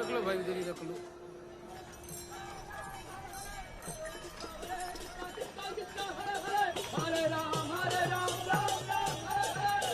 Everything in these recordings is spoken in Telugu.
रख लो भाई, उधर ही रख लो। हरे राम हरे राम राम राम हरे हरे।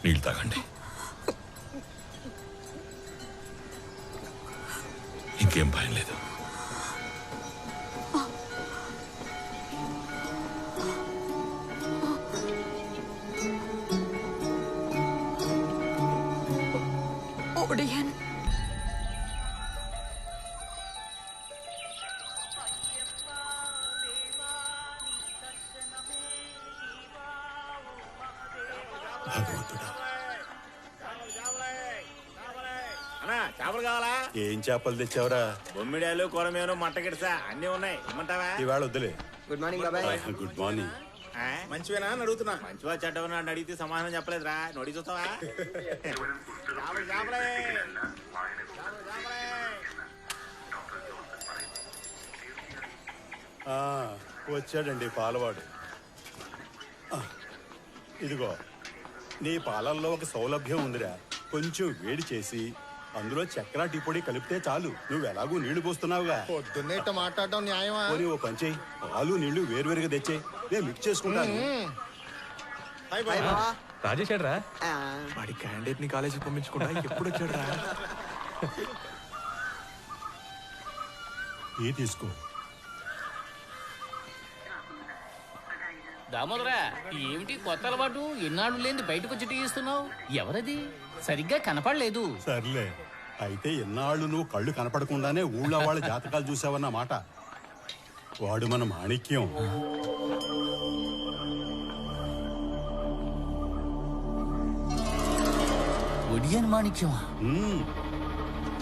నీళ్ళు తాగండి. ఇంకేం భయం లేదు. భగవంతుడా, చేపలు కావాలా? ఏం చేపలు తెచ్చావురా? బొమ్మిడాలు కొరమేను మట్టగిడసా అన్ని ఉన్నాయి, ఇమ్మంటావా? ఇవాళ వద్దులే. గుడ్ మార్నింగ్ బాబాయ్. Good morning. మంచివేనా అని అడుగుతున్నా. మంచివా చెడ్డవా నన్ను అడిగితే సమాధానం చెప్పలేదురా. నోడి చూస్తావా? చేపలు చేపలే. వచ్చాడండి పాలవాడు. ఇదిగో, నీ పాలల్లో ఒక సౌలభ్యం ఉందిరా. కొంచెం వేడి చేసి అందులో చక్కెర టీ పొడి కలిపితే చాలు. నువ్వు ఎలాగూ నీళ్లు పోస్తున్నావుగా. పొద్దున్నే ఇట్ట మాట్లాడడం న్యాయమా? పోనీ ఓ పని చెయ్యి, పాలు నీళ్లు వేరువేరుగా తెచ్చే, నేను మిక్స్ చేసుకుంటాను. రాజేష్ రా వాడి క్యాండిడేట్ ని కాలేజీకి పంపించకుండా ఎప్పుడు వచ్చాడురా? ఏ తీసుకో. దామోదరా, ఏమిటి కొత్త అలవాటు? ఎన్నాళ్ళు లేని బయటకు వచ్చి టీ ఇస్తున్నావు? ఎవరది? సరిగ్గా కనపడలేదు. సర్లే, అయితే ఎన్నాళ్ళు నువ్వు కళ్ళు కనపడకుండానే ఊళ్ళో వాళ్ళ జాతకాలు చూసావన్న మాట. వాడు మన మాణిక్యం. ఒడియన్ మాణిక్యమా?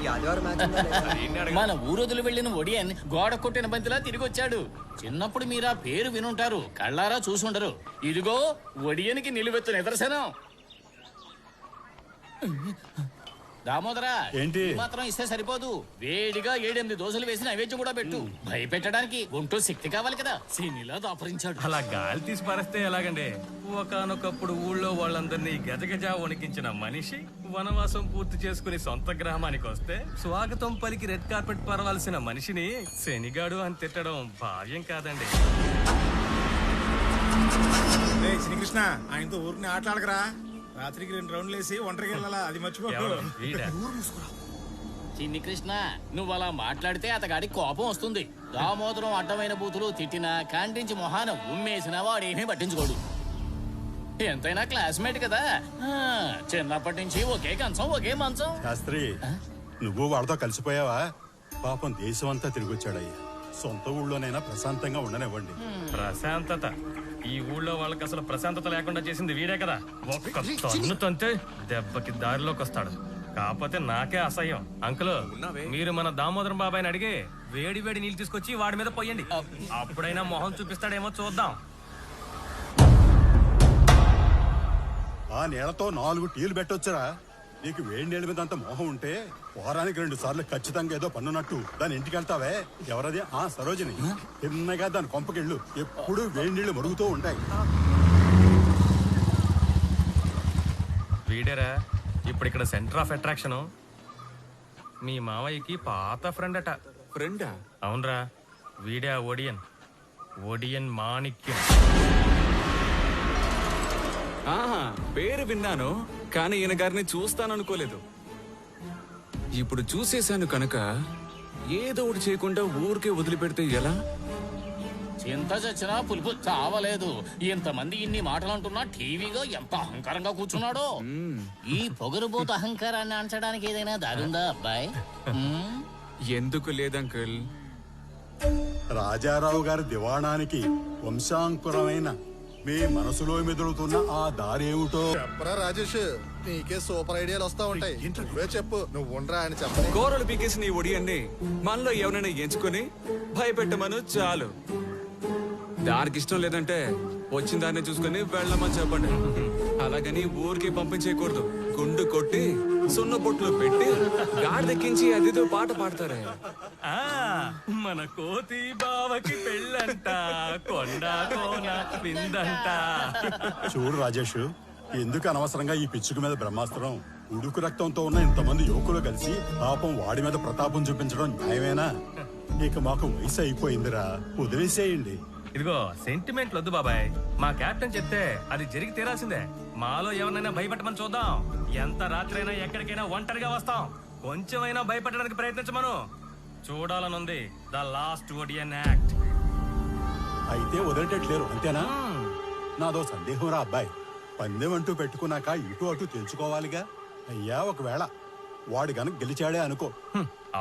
ఈ ఆదివారం మ్యాచ్ ఉందా లేదా? మన ఊరొదులు వెళ్ళిన ఒడియన్ గోడ కొట్టిన బంతిలా తిరిగి వచ్చాడు. చిన్నప్పుడు మీరు ఆ పేరు వినుంటారు, కళ్ళారా చూసుండరు. ఇదిగో ఒడియన్కి నిలువెత్తు నిదర్శనం. దామోదరా, ఏంటి? మాత్రం ఇస్తే సరిపోదు. వేడిగా 7-8 దోశలు వేసి నైవేద్యం కూడా పెట్టు. భయపెట్టడానికి ఒంటో శక్తి కావాలి కదా. సీనిలా దాపరించాడు. అలా గాలి తీసి పారేస్తే ఎలాగండి? ఒకానొకప్పుడు ఊళ్ళో వాళ్ళందరినీ గజగజ వణికించిన మనిషి వనవాసం పూర్తి చేసుకుని సొంత గ్రామానికి వస్తే స్వాగతం పలికి రెడ్ కార్పెట్ పరవాల్సిన మనిషిని శనిగాడు అని తిట్టడం భావ్యం కాదండి. శ్రీకృష్ణ ఆయనతో ఊరికి ఆటలాడకరా. రాత్రికి 2 రౌండ్లు వేసి ఒంటరికి వెళ్ళాలా, అది మర్చిపో. ఎవరు? వీడా? చిన్ని కృష్ణ, నువ్వు అలా మాట్లాడితే అతగాడి కోపం వస్తుంది. దామోదరం అడ్డమైన బూతులు తిట్టినా కాంటించి మొహాన ఉమ్మేసినా వాడేమీ పట్టించుకోడు. ఎంతైనా క్లాస్మేట్ కదా. చిన్నప్పటి నుంచి ఒకే కంచం ఒకే మంచం. శాస్త్రి, నువ్వు వాడితో కలిసిపోయావా? పాపం దేశం అంతా తిరిగొచ్చాడయ్యా. సొంత ఊళ్ళోనైనా ప్రశాంతంగా ఉండనివ్వండి. ప్రశాంతత? ఈ ఊళ్ళో వాళ్ళకి అసలు ప్రశాంతత లేకుండా చేసింది వీడే కదా. ఒక్క తన్ను తంతే దెబ్బకి దారిలోకి వస్తాడు. కాకపోతే నాకే అసహ్యం. అంకుల్, మీరు మన దామోదరం బాబాయ్ని అడిగి వేడి వేడి నీళ్ళు తీసుకొచ్చి వాడి మీద పోయండి. అప్పుడైనా మొహం చూపిస్తాడేమో చూద్దాం. ఆ నీళ్లతో 4 టీలు పెట్టొచ్చురా. నీకు వేడి నీళ్ళ మీద అంత మోహం ఉంటే వారానికి 2 సార్లు ఖచ్చితంగా ఏదో పన్నున్నట్టు దాని ఇంటికి వెళ్తావే. ఎవరది? ఆ సరోజిని. తిన్నగా దాని కొంపకెళ్ళు. ఎప్పుడు వేడి నీళ్లు మరుగుతూ ఉంటాయి. వీడేరా ఇప్పుడు ఇక్కడ సెంటర్ ఆఫ్ అట్రాక్షన్. మీ మావయ్యకి పాత ఫ్రెండ్ అట. ఫ్రెండా? అవునరా, వీడే ఆ ఒడియన్. ఒడియన్ మాణిక్యం. ఆహా, పేరు విన్నాను కానీ ఈయన గారిని చూస్తాననుకోలేదు. ఇప్పుడు చూసేశాను కనుక ఏదో ఒకటి చేయకుండా ఊరికే వదిలిపెడితే ఎలా? చింత చచ్చినా పులుపు చావలేదు. ఇంతమంది ఇన్ని మాటలు అంటున్నా టీవీగా ఎంత అహంకారంగా కూర్చున్నాడో. ఈ పొగరుబోతు అహంకారాన్ని అంచడానికి ఏదైనా దారుందా అబ్బాయి? ఎందుకు లేదంకుల్? రాజారావు గారి దివాణానికి వంశాంకురమైన మీ మనసులో మెదులుతున్న ఆ దారేమిటో చెప్పరా రాజేష్, నీకే సూపర్ ఐడియాలు వస్తా ఉంటాయి. నువ్వే చెప్పు. నువ్వు ఉండరా అని చెప్పని. కూరలు పీకేసిన ఈ ఒడియన్ని మనలో ఎవరైనా ఎంచుకొని భయపెట్టమను చాలు. దానికి ఇష్టం లేదంటే వచ్చిన దాన్ని చూసుకుని వెళ్ళమని చెప్పండి. అలాగని ఊరికి పంపించేయకూడదు. గుండు కొట్టి సున్న పొట్లు పెట్టి గాడిదెక్కించి అదితో పాట పాడతారే. ఆ మన కోతి బావకి పెళ్ళంట, కొండ కోన విందంట. చూడు రాజేష్, ఎందుకు అనవసరంగా ఈ పిచ్చుక మీద బ్రహ్మాస్త్రం? ఉడుకు రక్తంతో ఉన్న ఇంతమంది యువకులు కలిసి పాపం వాడి మీద ప్రతాపం చూపించడం న్యాయమేనా? ఇక మాకు వయసు అయిపోయిందిరా, వదిలేసేయండి. ఇదిగో సెంటిమెంట్ వద్దు బాబాయ్. మా కెప్టెన్ చెప్తే అది జరిగి తీరాల్సిందే. మాలో ఎవరినైనా భయపెట్టమని చూద్దాం. ఎంత రాత్రైనా ఎక్కడికైనా ఒంటరిగా వస్తాం. కొంచెమైనా భయపెట్టడానికి ప్రయత్నించమను. చూడాలనుంది ద లాస్ట్ ఒడియన్ యాక్ట్. అయితే వదిలేటట్లేరు అంతేనా? నాదో సందేహం రా అబ్బాయి. పందెం అంటూ పెట్టుకున్నాక ఇటు అటు తెలుసుకోవాలిగా. అయ్యా ఒకవేళ వాడు గనుక గెలిచాడే అనుకో,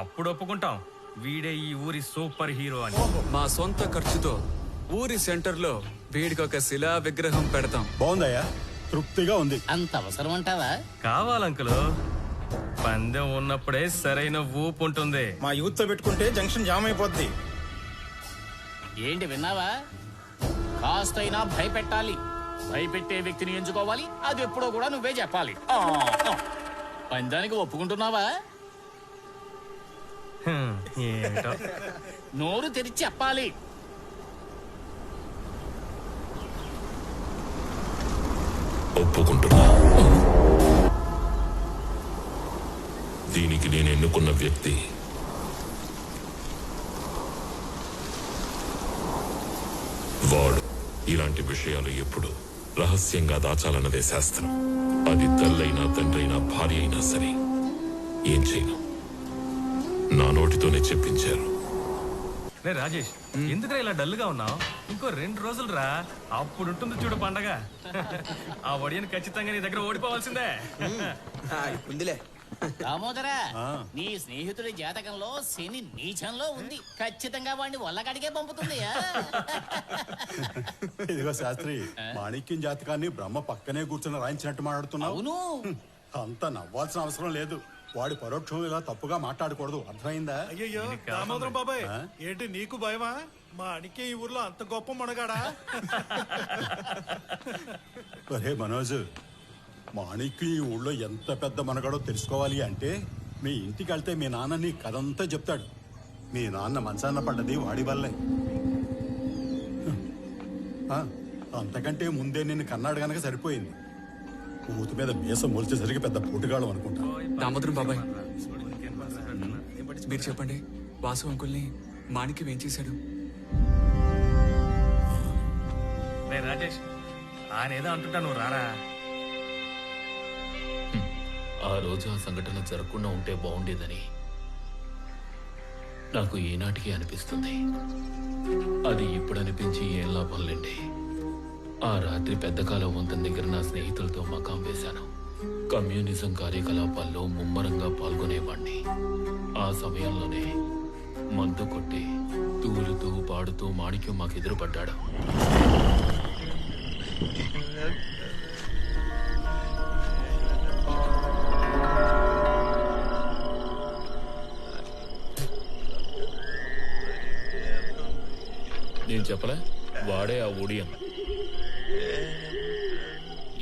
అప్పుడు ఒప్పుకుంటాం వీడే ఈ ఊరి సూపర్ హీరో అని. మా సొంత ఖర్చుతో ఊరి సెంటర్ లో వీడికి ఒక శిలా విగ్రహం పెడతాం. బాగుందయ్యా, తృప్తిగా ఉంది. అంత అవసరం అంటావా? కావాలంకులు, పందెం ఉన్నప్పుడే సరైన ఊపు ఉంటుంది. మా యూత్ తో పెట్టుకుంటే జంక్షన్ జామ్ అయిపోద్ది. ఏంటి విన్నావా? కాస్తైనా భయపెట్టాలి. భయపెట్టే వ్యక్తిని ఎంచుకోవాలి. అది ఎప్పుడో కూడా నువ్వే చెప్పాలి. పందానికి ఒప్పుకుంటున్నావా? ఏంటో నోరు తెరిచి చెప్పాలి. ఒప్పుకుంటున్నా. దీనికి నేను ఎన్నుకున్న వ్యక్తి వాడు. ఇలాంటి విషయాలు ఎప్పుడు రహస్యంగా దాచాలన్నదే శాస్త్రం. అది తల్లైనా తండ్రైనా భార్య అయినా సరే ఏం చేయను. నా నోటితోనే చెప్పించారు. రే రాజేష్, ఎందుకురా ఇలా డల్ గా ఉన్నావు? ఇంకో 2 రోజులు రా, అప్పుడు ఉంటుంది చూడు పండగ. ఆ ఒడియన్ ఖచ్చితంగా నీ దగ్గర ఓడిపోవాల్సిందే. ఉందిలే. దామోదరా, నీ స్నేహితుడి జాతకంలో శని నీచంలో ఉంది. ఖచ్చితంగా వాడిని వల్లకాడికే పంపుతుంది. ఇదిగో శాస్త్రి, మాణిక్యం జాతకాన్ని బ్రహ్మ పక్కనే కూర్చొని రాయించినట్టు మాట్లాడుతున్నావు. అవును. అంత నవ్వాల్సిన అవసరం లేదు. వాడి పరోక్షం ఇలా తప్పుగా మాట్లాడకూడదు, అర్థమైందా? అయ్యయ్యో దామోదరం బాబాయ్, ఏంటి నీకు భయమా? మా అనికే ఈ ఊర్లో అంత గొప్ప మనగాడా? ఒరే మనోజ్, మాణిక్కి ఈ ఊళ్ళో ఎంత పెద్ద మనగాడో తెలుసుకోవాలి అంటే మీ ఇంటికి వెళ్తే మీ నాన్న నీ కథంతా చెప్తాడు. మీ నాన్న మంచాన్న పడ్డది వాడి వల్లే. అంతకంటే ముందే నిన్ను కన్నాడు గనక సరిపోయింది. ఊతి మీద మీసం మొలిచేసరికి పెద్ద పోటుగాడు అనుకుంటా. దామోదరం బాబాయ్, మీరు చెప్పండి, వాసు అంకుల్ని మాణిక్యం ఏం చేశాడు? రే రాజేష్, ఆయన ఏదో అంటుంటా, నువ్వు రారా. ఆ రోజు ఆ సంఘటన జరగకుండా ఉంటే బాగుండేదని నాకు ఈనాటికి అనిపిస్తుంది. అది ఇప్పుడు అనిపించి ఏం లాభం లేండి. ఆ రాత్రి పెద్దకాలం వంతెన దగ్గర నా స్నేహితులతో మకాం వేశాను. కమ్యూనిజం కార్యకలాపాల్లో ముమ్మరంగా పాల్గొనేవాణ్ణి. ఆ సమయంలోనే మందు కొట్టి తూలుతూ పాడుతూ మాణిక్యం మాకు ఎదురుపడ్డాడు. నేను చెప్పలే, వాడే ఆ ఒడియం.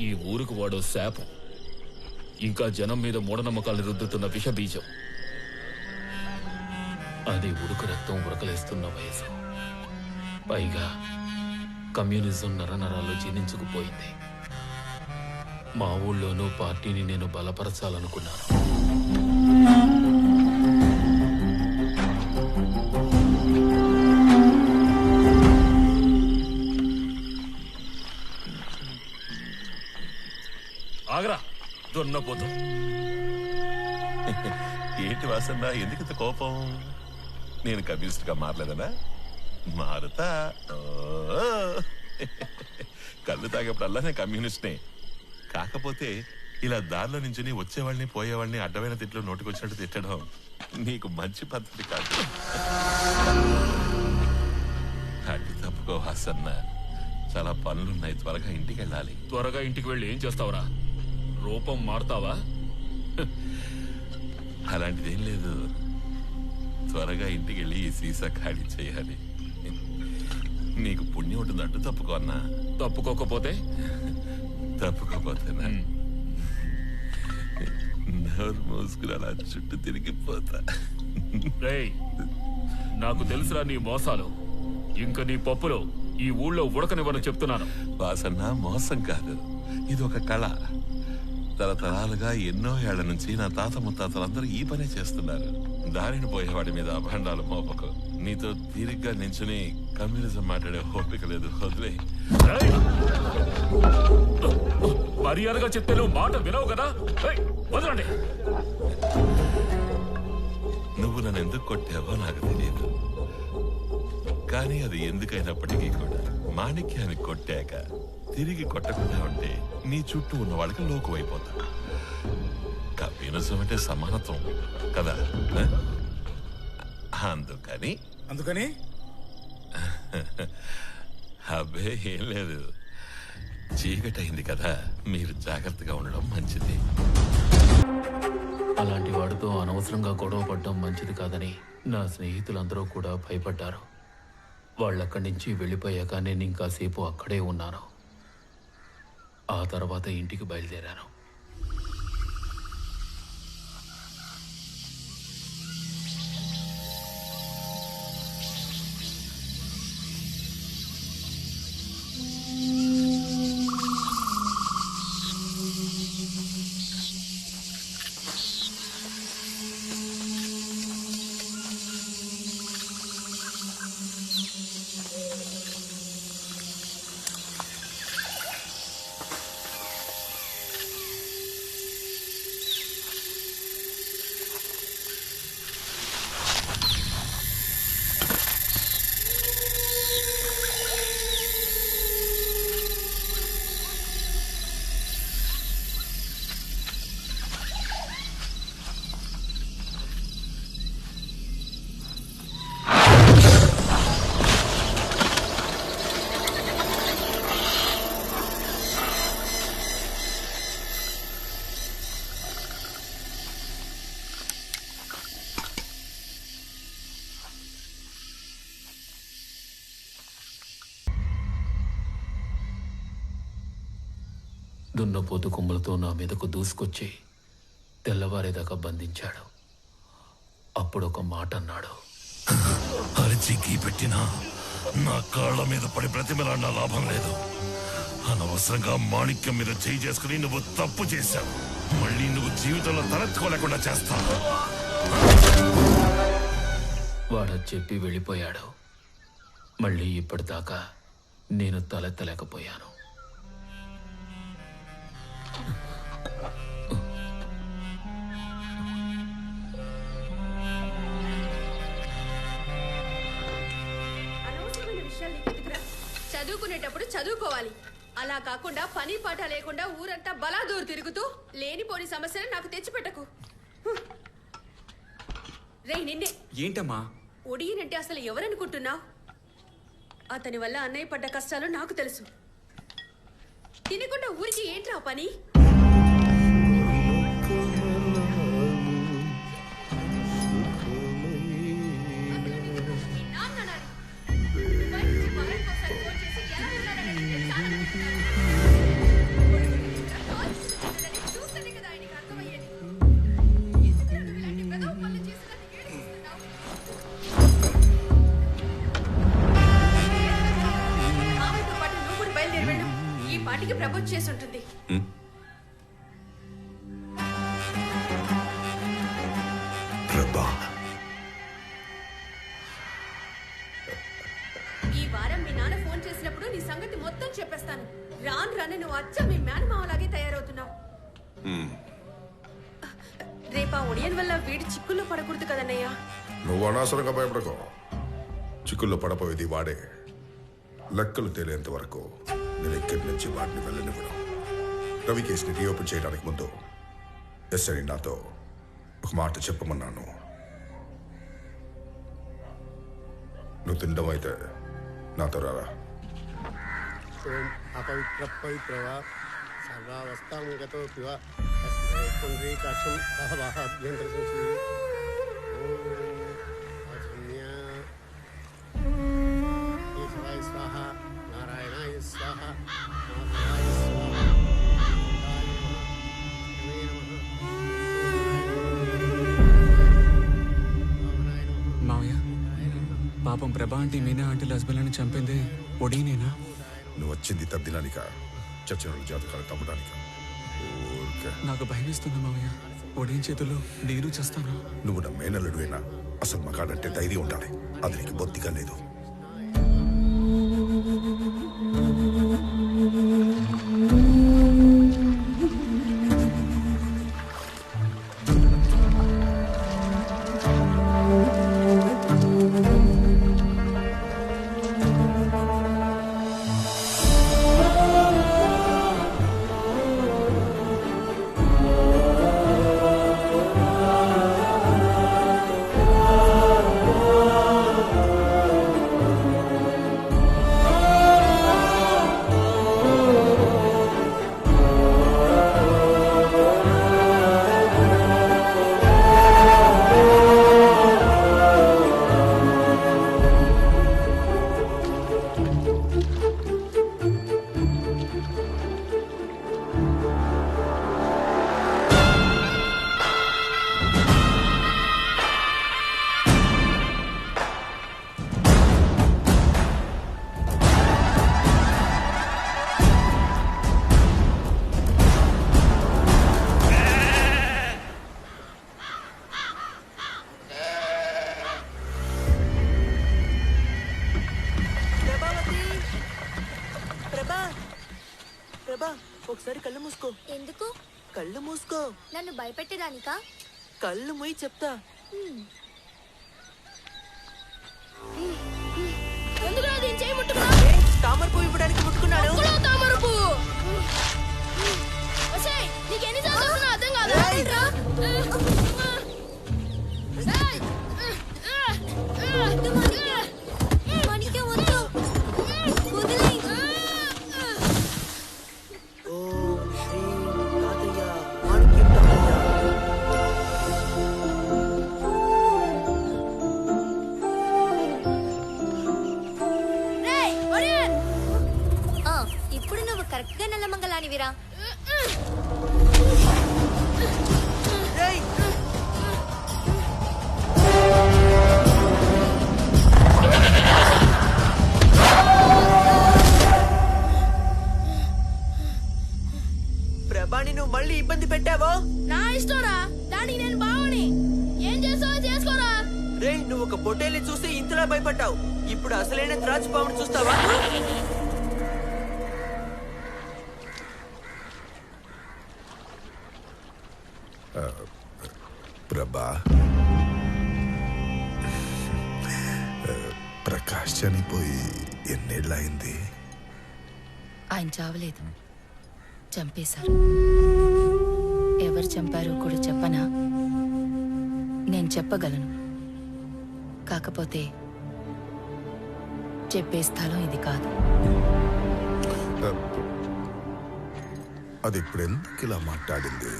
ఈ ఊరికి వాడో శాపం, ఇంకా జనం మీద మూఢనమ్మకాలు రుద్దుతున్న విషబీజం. అది ఉడుకు రక్తం ఉరకలేస్తున్న వయసు. పైగా కమ్యూనిజం నరనరాల్లో జీర్ణించుకుపోయింది. మా ఊళ్ళోనూ పార్టీని నేను బలపరచాలనుకున్నాను. ఆగరా దున్నపోతూ. ఏంటి వాసన్నా, ఎందుకంత కోపం? నేను కమ్యూనిస్ట్ గా మారలేదనా? మారుతా. కళ్ళు తాగేప్పుడల్లా నేను కమ్యూనిస్ట్నే. కాకపోతే ఇలా దారిలో నుంచి వచ్చేవాళ్ళని పోయేవాళ్ళని అడ్డమైన తిట్లు నోటికొచ్చినట్టు తిట్టడం నీకు మంచి పద్ధతి కాదు. అడ్డు తప్పుకో వాసన్న, చాలా పనులున్నాయి, త్వరగా ఇంటికి వెళ్ళాలి. త్వరగా ఇంటికి వెళ్ళి ఏం చేస్తావురా? రూపం మారుతావా? అలాంటిదేం లేదు. త్వరగా ఇంటికి వెళ్ళి ఈ సీసా ఖాళీ చేయాలి. నీకు పుణ్యం ఉంటుంది, అడ్డు తప్పుకో అన్నా. తప్పుకోకపోతే తప్పుకోపోతేనా? నోరు మోసుకుని అలా చుట్టూ తిరిగిపోతా. రేయ్, నాకు తెలుసురా నీ మోసాలు. ఇంక నీ పప్పులో ఈ ఊళ్ళో ఉడకనివ్వను చెప్తున్నాను. వాసన్న, మోసం కాదు, ఇది ఒక కళ. తరతరాలుగా ఎన్నో ఏళ్ల నుంచి నా తాత ముత్తాతలందరూ ఈ పనే చేస్తున్నారు. దారిని పోయేవాడి మీద అభాండాలు మోపకు. నీతో తీరిగ్గా నించుని కమ్యూనిజం మాట్లాడే ఓపిక లేదు, వదిలే. మర్యాదగా చెప్తే నువ్వు మాట వినవు కదా, వదలండి. నువ్వు నన్ను ఎందుకు కొట్టావో నాకు తెలియదు, కానీ అది ఎందుకైనప్పటికీ కూడా మాణిక్యాన్ని కొట్టాక తిరిగి కొట్టకుండా ఉంటే నీ చుట్టూ ఉన్న వాళ్ళకి లోకువైపోతా. కమ్యూనిజం అంటే సమానత్వం కదా. అందుకని అబ్బే ఏం లేదు, చీకటైంది కదా, మీరు జాగ్రత్తగా ఉండడం మంచిది. అలాంటి వాడితో అనవసరంగా గొడవ పడడం మంచిది కాదని నా స్నేహితులందరూ కూడా భయపడ్డారు. వాళ్ళక్కడి నుంచి వెళ్ళిపోయాక నేను ఇంకాసేపు అక్కడే ఉన్నాను. ఆ తర్వాత ఇంటికి బయలుదేరాను. దున్నపోతు కొమ్ములతో నా మీదకు దూసుకొచ్చి తెల్లవారేదాకా బంధించాడు. అప్పుడు ఒక మాట అన్నాడు. అరిచికి పెట్టినా నా కాళ్ళ మీద పడి బ్రతిమలాడిన లాభం లేదు. అనవసరంగా మాణిక్యం మీద చేయి చేసుకుని నువ్వు తప్పు చేశావు. మళ్ళీ నువ్వు జీవితంలో తలెత్తుకోలేకుండా చేస్తావు. వాడు చెప్పి వెళ్ళిపోయాడు. మళ్ళీ ఇప్పటిదాకా నేను తలెత్తలేకపోయాను. అనవసరమైన విషయాలు నీకెందుకురా? చదువుకునేటప్పుడు చదువుకోవాలి. అలా కాకుండా పని పాట లేకుండా ఊరంతా బలాదూరు తిరుగుతూ లేనిపోని సమస్యలు నాకు తెచ్చిపెట్టకు. రే నిన్నే. ఏంటమ్మా? ఒడియనంటే అసలు ఎవరనుకుంటున్నావు? అతని వల్ల అన్నయ్య పడ్డ కష్టాలు నాకు తెలుసు. తినకుండా ఊరికి ఏంట్రా పని? పాటికి ప్రపోజ్ చేసి ఉంటుంది. ఈ వారం మీ నాన్న ఫోన్ చేసినప్పుడు నీ సంగతి మొత్తం చెప్పేస్తాను. రాను నువ్వు అచ్చ మీ మేనమావలాగే తయారవుతున్నావు. రేపా ఒడియన్ వల్ల వీడి చిక్కుల్లో పడకూడదు కదన్నయ్యా. నువ్వు అనవసరంగా భయపడకో. చిక్కుల్లో పడపోయేది వాడే. లెక్కలు తేలేంత వరకు నేను ఇక్కడి నుంచి వాటిని వెళ్ళనివ్వను. రవి కేసుని రీఓపెన్ చేయడానికి ముందు ఎస్ఐ నాతో ఒక మాట చెప్పమన్నాను. నువ్వు తినడం అయితే నాతో రారా. అపవిత్ర పవిత్రవా సర్వావస్థాంగతో పివ పుండ్రీకాక్షం సహవాహాభ్యంతర స్వాహ నారాయణాయ స్వాహ మావయ్య, పాపం ప్రభా ఆంటీ మీనా ఆంటీ హస్బెండ్ని చంపింది ఒడీనేనా? నువ్వు వచ్చింది తద్దినానిక చచ్చిన జాతకాలు తప్పడానిక? నాకు భయం ఇస్తుంది మావయ్య. ఒడీన్ చేతుల్లో నేను చేస్తాను. నువ్వు నా మేనల్లుడువేనా? అసలు మగాడంటే ధైర్యం ఉండాలి. అది నీకు బొత్తిగా లేదు. ఒకసారి కళ్ళు మూసుకో. ఎందుకు? కళ్ళు మూసుకో. నన్ను భయపెట్టేదానికా? కళ్ళు మూయి చెప్తా. తామర పువ్వు ఇవ్వడానికి ముట్టుకున్నాడు. తామర పువ్వు అర్థం కాదా? తాబేల్ని చూసి ఇంతలా భయపడ్డావు, ఇప్పుడు అసలైన త్రాచుపామును చూస్తావా? ప్రభా, ప్రకాష్ చనిపోయి ఎన్నేళ్ళయింది? ఆయన చావలేదు, చంపేశారు. ఎవరు చంపారో కూడా చెప్పనా? నేను చెప్పగలను, కాకపోతే చెప్పే స్థలం ఇది కాదు. అది ఇప్పుడు ఎందుకు ఇలా మాట్లాడింది?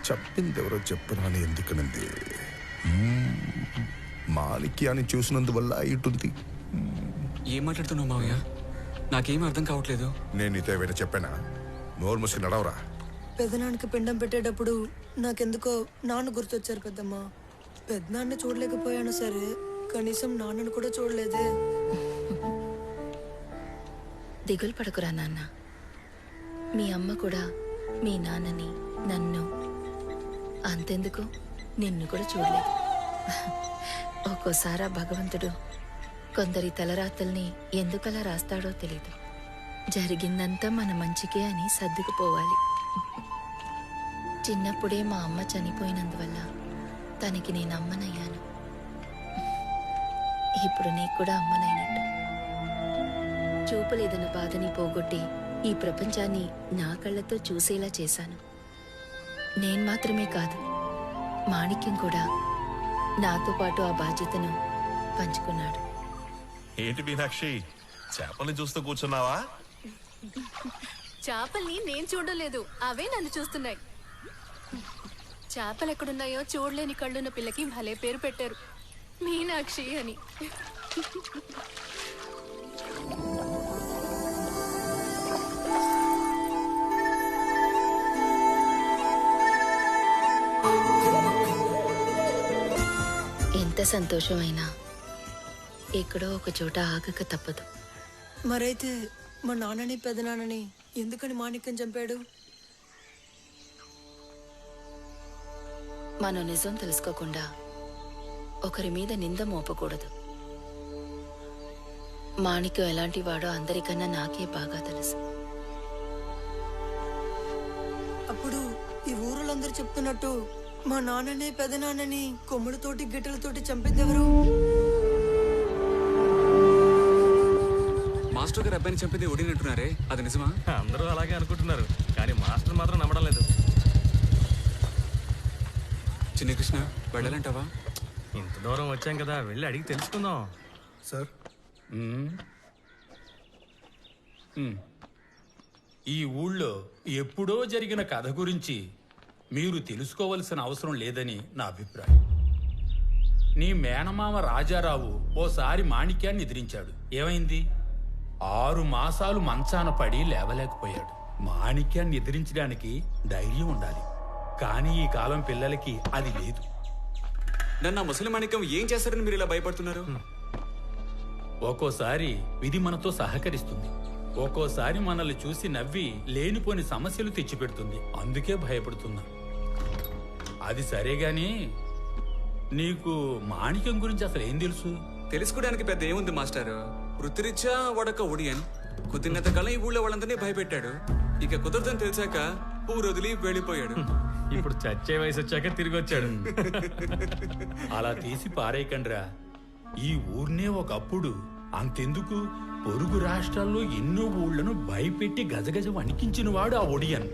చెప్పింది ఎవరో చెప్పరా అని ఎందుకనింది? మాణిక్యాన్ని చూసినందువల్ల ఇటుంది. ఏం మాట్లాడుతున్నావు మావయ్య? నాకేం అర్థం కావట్లేదు. నేను నీతో ఏమైనా చెప్పానా? నోరు మూసుకుని నడవరా. పెదనాన్నకి పిండం పెట్టేటప్పుడు నాకెందుకో నాన్న గుర్తొచ్చారు పెద్దమ్మ. పెద్దనాన్ని చూడలేకపోయాను సరే, కనీసం నాన్నను కూడా చూడలేదే. దిగులు పడకురా నాన్న. మీ అమ్మ కూడా మీ నాన్నని, నన్ను, అంతెందుకు నిన్ను కూడా చూడలేదు. ఒక్కోసారి భగవంతుడు కొందరి తలరాతల్ని ఎందుకలా రాస్తాడో తెలీదు. జరిగిందంతా మన మంచికే అని సర్దుకుపోవాలి. చిన్నప్పుడే మా అమ్మ చనిపోయినందువల్ల తనకి నేను అమ్మనయ్యాను. ఇప్పుడు నీకు కూడా అమ్మనైనట్టు. చూపలేదన్న బాధని పోగొట్టి ఈ ప్రపంచాన్ని నా కళ్ళతో చూసేలా చేశాను. నేను మాత్రమే కాదు, మాణిక్యం కూడా నాతో పాటు ఆ బాధ్యతను పంచుకున్నాడు. ఏంటి మీనాక్షి, చేపల్ని చూస్తూ కూర్చున్నావా? చేపల్ని నేను చూడలేదు, అవే నన్ను చూస్తున్నాయి. చేపలు ఎక్కడున్నాయో చూడలేని కళ్ళున్న పిల్లకి భలే పేరు పెట్టారు, మీనాక్షి అని. ఎంత సంతోషమైనా ఎక్కడో ఒక చోట ఆగక తప్పదు. మరైతే మా నాన్నని పెదనాన్నని ఎందుకని మాణిక్యం చంపాడు? మనం నిజం తెలుసుకోకుండా ఒకరి మీద నింద మోపకూడదు. మాణిక్యం ఎలాంటి వాడో అందరికన్నా నాకే బాగా తెలుసు. అప్పుడు ఈ ఊరులందరూ చెప్తున్నట్టు మా నాన్నని పెదనాన్నని కొమ్ములతోటి గిట్టెలతోటి చంపిందెవరు? మాస్టర్ గారు అబ్బాయిని చంపింది ఒడినట్టున్నారే, అది నిజమా? అందరూ అలాగే అనుకుంటున్నారు, కానీ మాస్టర్ మాత్రం నమ్మడం లేదు. చిన్న కృష్ణ, వెళ్ళాలంటావా? ఇంత దూరం వచ్చాం కదా, వెళ్ళి అడిగి తెలుసుకుందాం. సార్, ఈ ఊళ్ళో ఎప్పుడో జరిగిన కథ గురించి మీరు తెలుసుకోవలసిన అవసరం లేదని నా అభిప్రాయం. నీ మేనమామ రాజారావు ఓసారి మాణిక్యాన్ని ఎదిరించాడు. ఏమైంది? 6 మాసాలు మంచాన పడి లేవలేకపోయాడు. మాణిక్యాన్ని ఎదిరించడానికి ధైర్యం ఉండాలి, కానీ ఈ కాలం పిల్లలకి అది లేదు. నన్ను ముసలి మాణిక్యం ఏం చేస్తారని మీరు ఇలా భయపడుతున్నారు? ఒక్కోసారి విధి మనతో సహకరిస్తుంది, ఒక్కోసారి మనల్ని చూసి నవ్వి లేనిపోని సమస్యలు తెచ్చిపెడుతుంది. అందుకే భయపడుతున్నా. అది సరేగాని నీకు మాణిక్యం గురించి అసలు ఏం తెలుసు? తెలుసుకోవడానికి పెద్ద ఏముంది మాస్టర్. వృత్తిరీత్యా వాడొక ఒడియన్. కుదిరినంత కాలం ఈ ఊళ్ళో వాళ్ళందరినీ భయపెట్టాడు. ఇక కుదరదని తెలిసాక ఊరు వదిలి వెళ్ళిపోయాడు. ఇప్పుడు చచ్చే వయసు వచ్చాక తిరిగి వచ్చాడు. అలా తీసి పారేయకండ్రా. ఈ ఊర్నే ఒకప్పుడు, అంతెందుకు పొరుగు రాష్ట్రాల్లో ఎన్నో ఊళ్లను భయపెట్టి గజగజ వణికించిన వాడు ఆ ఒడియన్.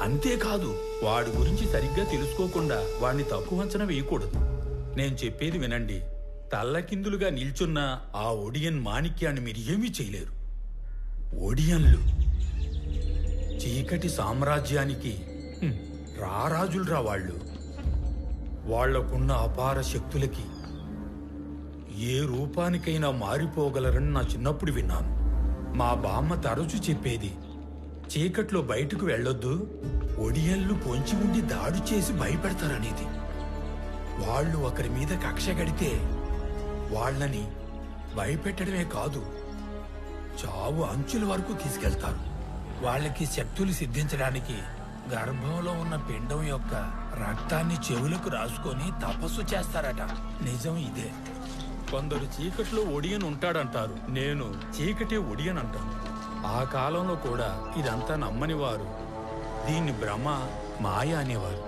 అంతేకాదు, వాడి గురించి సరిగ్గా తెలుసుకోకుండా వాడిని తక్కువ అంచనా వేయకూడదు. నేను చెప్పేది వినండి. తల్లకిందులుగా నిల్చున్న ఆ ఒడియన్ మాణిక్యాన్ని మీరు ఏమీ చేయలేరు. ఒడియన్లు చీకటి సామ్రాజ్యానికి రారాజులురా వాళ్ళు. వాళ్లకున్న అపార శక్తులకి ఏ రూపానికైనా మారిపోగలరని నా చిన్నప్పుడు విన్నాను. మా బామ్మ తరచు చెప్పేది, చీకట్లో బయటకు వెళ్ళొద్దు, ఒడియన్లు పొంచి ఉండి దాడి చేసి భయపెడతారనేది. వాళ్ళు ఒకరి మీద కక్ష గడితే వాళ్ళని భయపెట్టడమే కాదు, చావు అంచుల వరకు తీసుకెళ్తారు. వాళ్ళకి శక్తులు సిద్ధించడానికి గర్భంలో ఉన్న పిండం యొక్క రక్తాన్ని చెవులకు రాసుకొని తపస్సు చేస్తారట. నిజం ఇదే. కొందరు చీకట్లో ఒడియన్ ఉంటాడంటారు. నేను చీకటే ఒడియన్ అంటాను. ఆ కాలంలో కూడా ఇదంతా నమ్మని వారు దీన్ని భ్రమ, మాయ అనేవారు.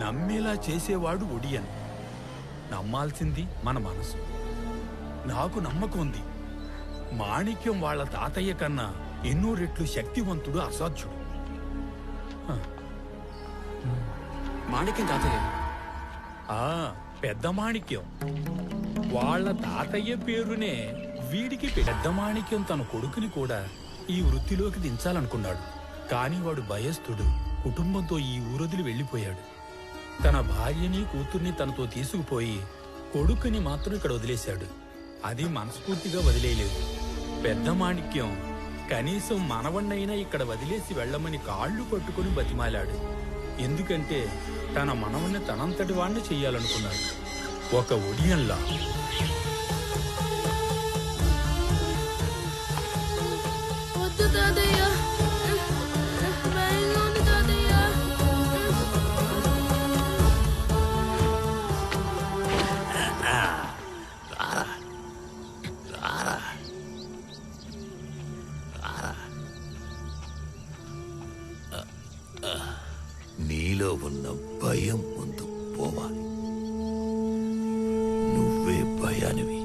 నమ్మేలా చేసేవాడు ఒడియన్. నమ్మాల్సింది మన మనసు. నాకు నమ్మకం ఉంది, మాణిక్యం వాళ్ళ తాతయ్య కన్నా ఎన్నో రెట్లు శక్తివంతుడు, అసాధ్యుడు. మాణిక్యం తాతయ్య? పెద్ద మాణిక్యం. వాళ్ళ తాతయ్య పేరునే వీడికి పెద్ద మాణిక్యం తన కొడుకుని కూడా ఈ వృత్తిలోకి దించాలనుకున్నాడు. కాని వాడు భయస్థుడు. కుటుంబంతో ఈ ఊరొదిలి వెళ్ళిపోయాడు. తన భార్యని కూతుర్ని తనతో తీసుకుపోయి కొడుకుని మాత్రం ఇక్కడ వదిలేశాడు. అది మనస్ఫూర్తిగా వదిలేయలేదు. పెద్ద మాణిక్యం కనీసం మనవణ్ణైనా ఇక్కడ వదిలేసి వెళ్ళమని కాళ్ళు పట్టుకుని బతిమాలాడు. ఎందుకంటే తన మనవణ్ణి తనంతటి వాణ్ణి చెయ్యాలనుకున్నాడు, ఒక ఒడియన్లా. నీలో ఉన్న భయం ముందు పోవాలి. నువ్వే భయానివి.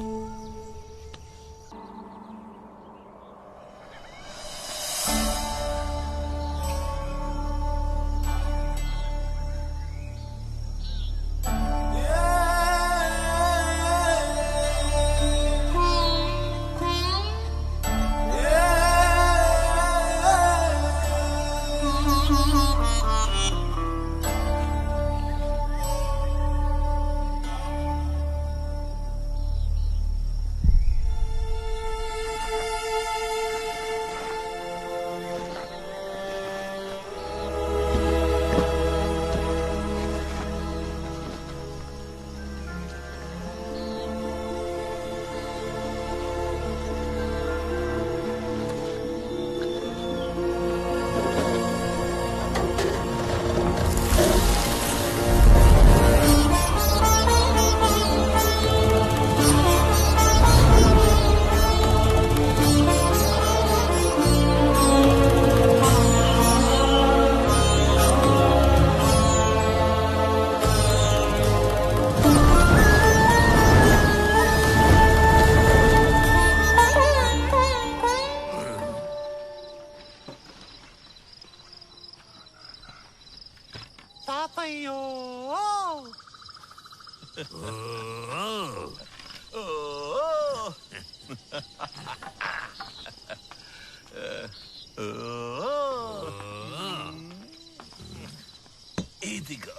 ఇదిగో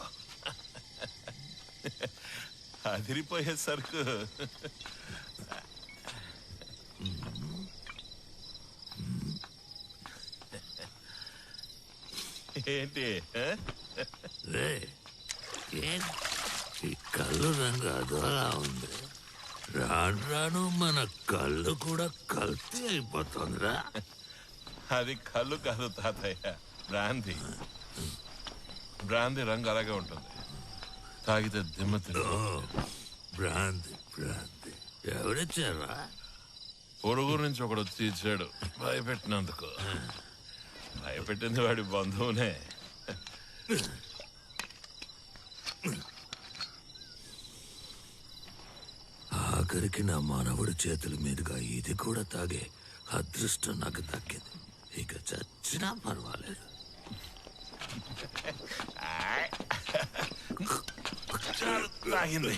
అదిరిపోయే సరుకు. ఏంటి ఈ కళ్ళు రంగు అదోలా ఉంది. రాను రాను మన కళ్ళు కూడా కల్తీ అయిపోతుందిరా. అది కళ్ళు కాదు తాతయ్య, బ్రాందీ. బ్రాందీ రంగు అలాగే ఉంటుంది, తాగితే దిమ్మ బ్రాందీ. బ్రాందీ ఎవరిచ్చారా? పొరుగురు నుంచి ఒకడు వచ్చి ఇచ్చాడు, భయపెట్టినందుకు. భయపెట్టింది వాడి బంధువునే. ఆఖరికి నా మానవుడి చేతుల మీదుగా ఇది కూడా తాగే అదృష్టం నాకు దక్కింది. ఇక చచ్చినా పర్వాలేదు. తాగింది.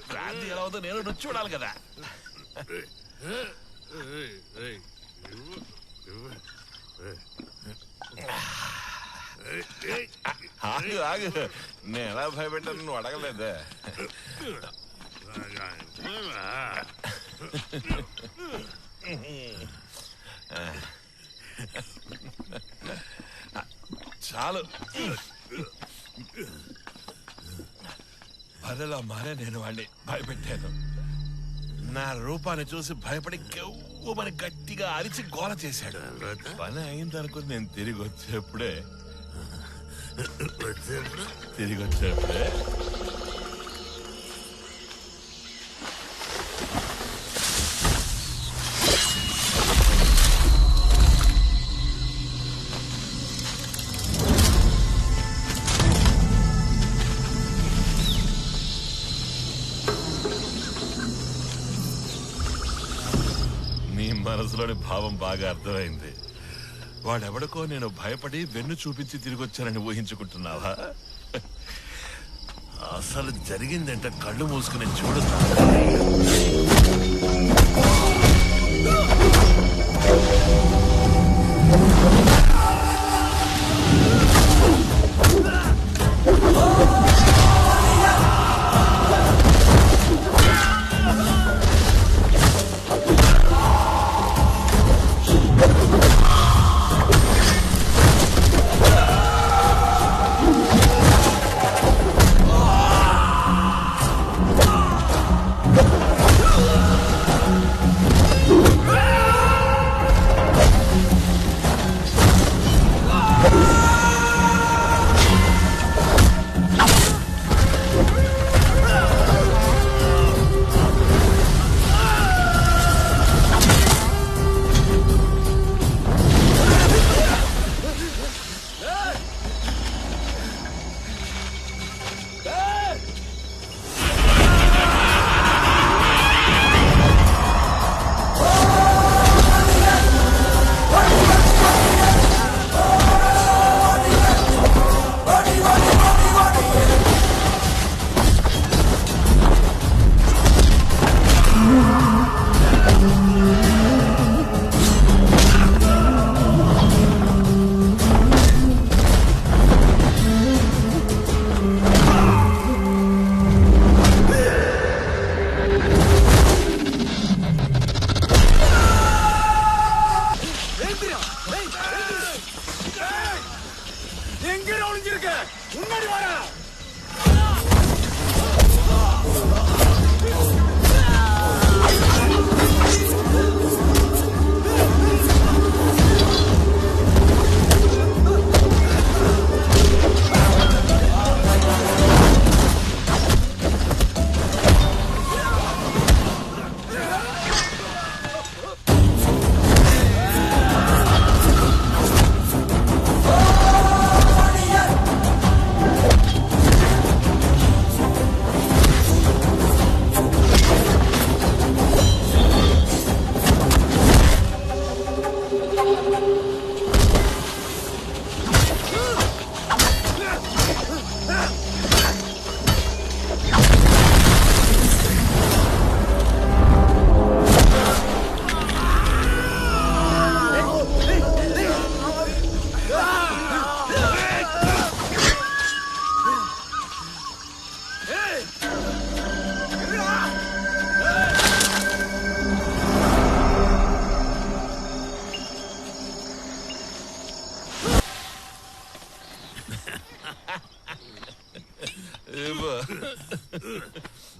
బ్రాందీ ఎలా అవుతుందో నేను రుచి చూడాలి కదా. ఆగు ఆగు, నేను ఎలా భయపెట్టాను నువ్వు అడగలేదే. చాలు. బదలా మారే నేను వాడిని భయపెట్టాను. నా రూపాన్ని చూసి భయపడి కెవ్వమని గట్టిగా అరిచి గోల చేశాడు. పని అయిందనుకుని నేను తిరిగి వచ్చేప్పుడే మనసులోని భావం బాగా అర్థమైంది. వాడెవడికో నేను భయపడి వెన్ను చూపించి తిరిగొచ్చానని ఊహించుకుంటున్నావా? అసలు జరిగిందంటే కళ్ళు మూసుకుని చూడతా.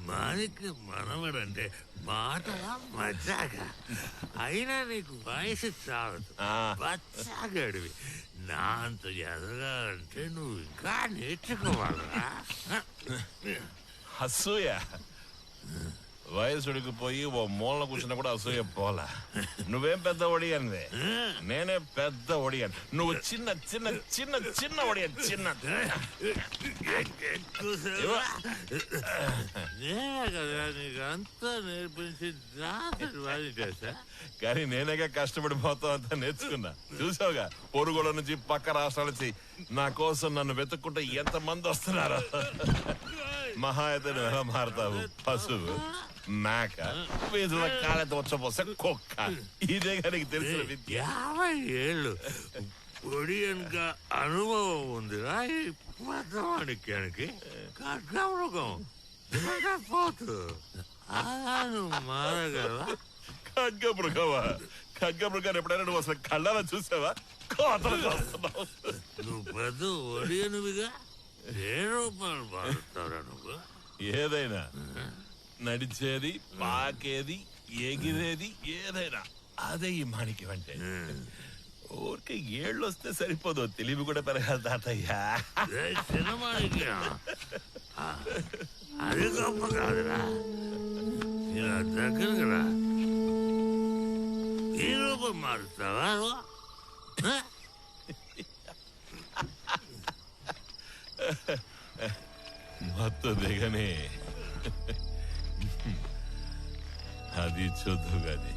మాణిక్ మనవడంటే మాటలా మజాగా అయినా నీకు వయసు చాలదు, బచ్చాగడివి. నా అంత ఎదగాలంటే నువ్వు ఇంకా నేర్చుకోవాలా? అసూయ వయసుడికి పోయి ఓ మూలన కూర్చున్నా కూడా అసూయ పోలా. నువ్వేం పెద్ద ఒడియన్వే, నేనే పెద్ద ఒడియన్. నువ్వు చిన్న చిన్న చిన్న చిన్న ఒడియన్, చిన్న. కదా నీకు అంతా నేర్పించి చేశా, కానీ నేనేగా కష్టపడి మొత్తం అంతా నేర్చుకున్నా. చూసావుగా, పొరుగుల నుంచి పక్క రాష్ట్రాల నుంచి నా కోసం నన్ను వెతుక్కుంటే ఎంత మంది వస్తున్నారో. మహా అయితే నువ్వు ఎలా మారుతావు? పశువు, మేక, వీధుల కాలతో వచ్చపోసే కుక్క. ఇదే కానీ తెలిసిన విద్య. 50 ఏళ్ళు ఒడియన్గా అనుభవం ఉందిరా ఈ పెద్దవాడికి. ఖడ్గమృగం పోతు నువ్వు మారగలవా? ఖడ్గమృగమా? ఖడ్గమృగాన్ని ఎప్పుడైనా నువ్వు అసలు కళ్ళారా చూసావా? కోతలు చేస్తున్నావు. నువ్వు పెద్ద ఒడియనువిగా ఏ రూపాయలు మారుతారా నువ్వు? ఏదైనా నడిచేది, పాకేది, ఎగిరేది ఏదైనా అదే ఈ మాణిక్యం అంటే. ఊరికే ఏళ్ళు వస్తే సరిపోదు, తెలివి కూడా పెరగాలి తాతయ్యా. అది గొప్ప కాదురా, ఇలా దగ్గరకు రా. ఈ రూపం మారుతావా? మత్తు దిగనే అది చూద్దు గాని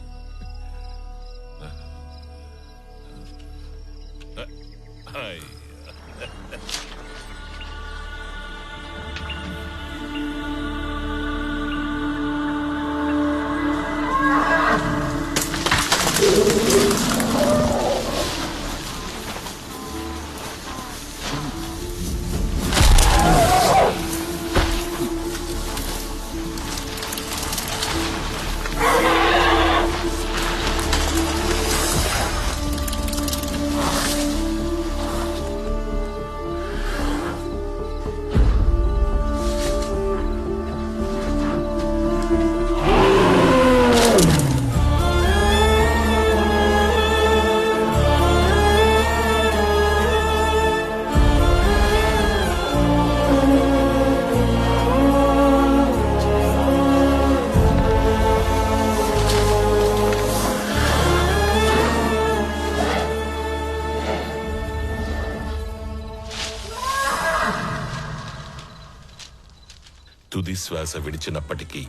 తుది శ్వాస విడిచినప్పటికీ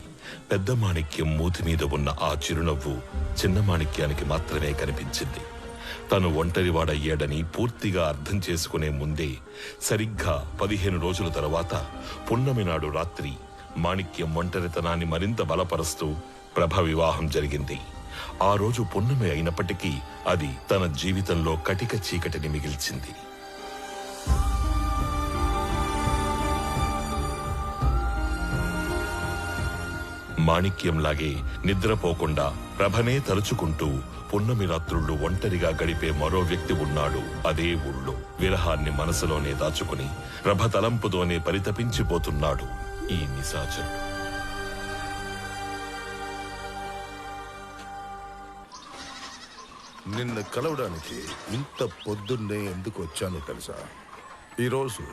పెద్ద మాణిక్యం మూతి మీద ఉన్న ఆ చిరునవ్వు చిన్న మాణిక్యానికి మాత్రమే కనిపించింది. తను ఒంటరివాడయ్యాడని పూర్తిగా అర్థం చేసుకునే ముందే సరిగ్గా 15 రోజుల తర్వాత పున్నమి నాడు రాత్రి మాణిక్యం ఒంటరితనాన్ని మరింత బలపరుస్తూ ప్రభ వివాహం జరిగింది. ఆ రోజు పున్నమి అయినప్పటికీ అది తన జీవితంలో కటిక చీకటిని మిగిల్చింది. మాణిక్యంలాగే నిద్రపోకుండా ప్రభనే తలుచుకుంటూ పున్నమి రాత్రుళ్ళు ఒంటరిగా గడిపే మరో వ్యక్తి ఉన్నాడు అదే ఊళ్ళో. విరహాన్ని మనసులోనే దాచుకుని ప్రభ తలంపుతోనే పరితపించిపోతున్నాడు ఈ నిశాచరుడు. నిన్ను కలవడానికి ఇంత పొద్దున్నే ఎందుకు వచ్చానో తెలుసా? ఈరోజు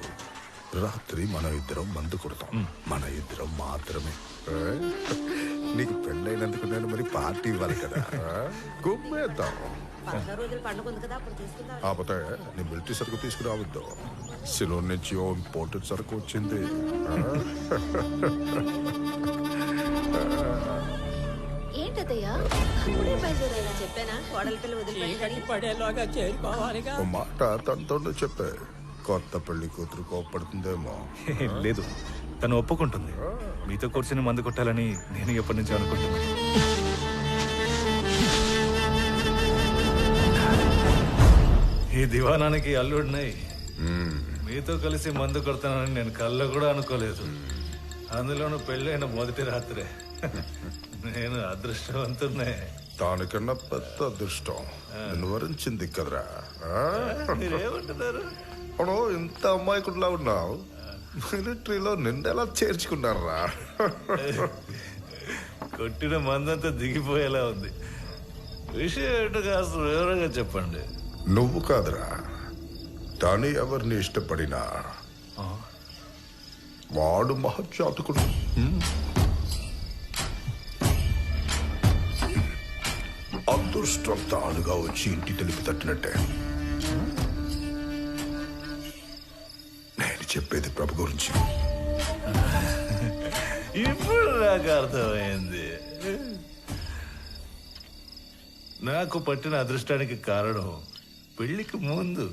రాత్రి మనం ఇద్దరం మందు కొడతాం. మన ఇద్దరం మాత్రమే. నీకు పెళ్ళైనందుకు నేను మరి పార్టీ ఇవ్వాలి కదా. గుమ్మేద్దాం. కాకపోతే నీ మిలిటరీ సరుకు తీసుకురావద్దు. సిలోన్ నుంచి ఓ ఇంపోర్టెడ్ సరుకు వచ్చింది. ఓ మాట తనతో చెప్పే, కొత్త పెళ్లి కూతురు కోప్పడుతుందేమో. లేదు, తను ఒప్పుకుంటుంది. మీతో కూర్చుని మందు కొట్టాలని నేను ఎప్పటి నుంచి అనుకుంటున్నాను. ఈ దివానానికి అల్లుడినాయి. మీతో కలిసి మందు కొడతానని నేను కళ్ళ కూడా అనుకోలేదు. అందులోనూ పెళ్ళైన మొదటి రాత్రే. నేను అదృష్టవంతున్నే. దానికన్నా పెద్ద అదృష్టం నిన్ను వరించింది కదరా. మీరేమంటున్నారు? అవును, ఇంత అమ్మాయికుడిలా ఉన్నావు, మిలిటరీలో నిన్నెలా చేర్చుకున్నారా? కొట్టిన మందంతా దిగిపోయేలా ఉంది. విషయం ఏంటో కాస్త వివరంగా చెప్పండి. నువ్వు కాదురా, దాని ఎవరిని ఇష్టపడినా వాడు మహజాతకుడు. అదృష్టం తానుగా వచ్చి ఇంటి తలుపు తట్టినట్టే. నేను చెప్పేది ప్రభు గురించి. ఇప్పుడు నాకు అర్థమైంది. నాకు పట్టిన అదృష్టానికి కారణం పెళ్లికి ముందు